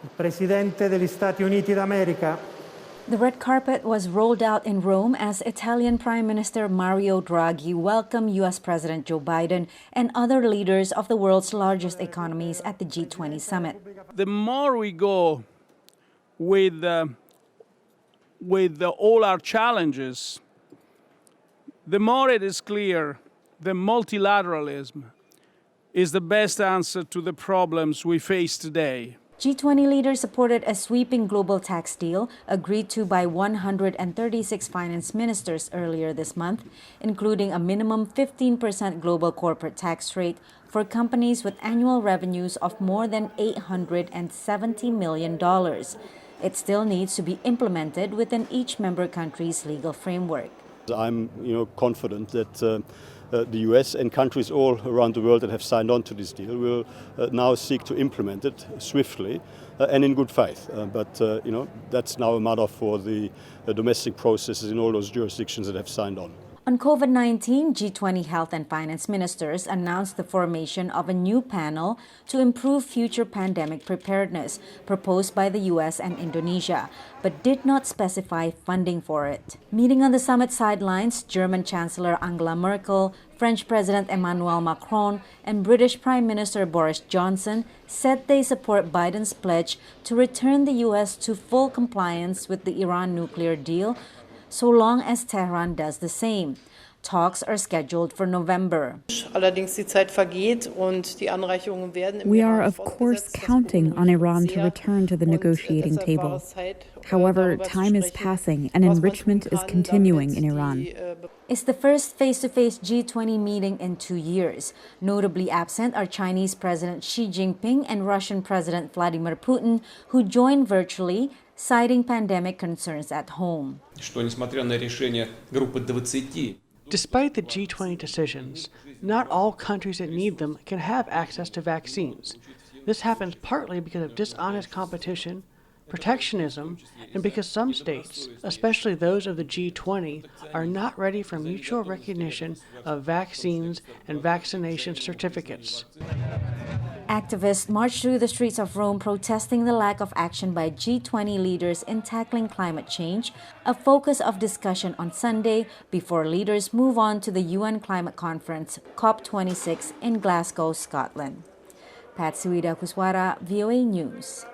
Il Presidente degli Stati Uniti d'America. The red carpet was rolled out in Rome as Italian Prime Minister Mario Draghi welcomed U.S. President Joe Biden and other leaders of the world's largest economies at the G20 summit. The more we go with all our challenges, the more it is clear that multilateralism is the best answer to the problems we face today. G20 leaders supported a sweeping global tax deal agreed to by 136 finance ministers earlier this month, including a minimum 15% global corporate tax rate for companies with annual revenues of more than $870 million. It still needs to be implemented within each member country's legal framework. I'm confident that the US and countries all around the world that have signed on to this deal will now seek to implement it swiftly and in good faith. But that's now a matter for the domestic processes in all those jurisdictions that have signed on. On COVID-19, G20 health and finance ministers announced the formation of a new panel to improve future pandemic preparedness, proposed by the U.S. and Indonesia, but did not specify funding for it. Meeting on the summit sidelines, German Chancellor Angela Merkel, French President Emmanuel Macron, and British Prime Minister Boris Johnson said they support Biden's pledge to return the U.S. to full compliance with the Iran nuclear deal, so long as Tehran does the same. Talks are scheduled for November. We are, of course, counting on Iran to return to the negotiating table. However, time is passing and enrichment is continuing in Iran. It's the first face-to-face G20 meeting in 2 years. Notably absent are Chinese President Xi Jinping and Russian President Vladimir Putin, who joined virtually, citing pandemic concerns at home. Despite the G20 decisions, not all countries that need them can have access to vaccines. This happens partly because of dishonest competition, protectionism, and because some states, especially those of the G20, are not ready for mutual recognition of vaccines and vaccination certificates. Activists marched through the streets of Rome protesting the lack of action by G20 leaders in tackling climate change, a focus of discussion on Sunday before leaders move on to the UN climate conference COP26 in Glasgow, Scotland. Pat Suida Kuswara, VOA News.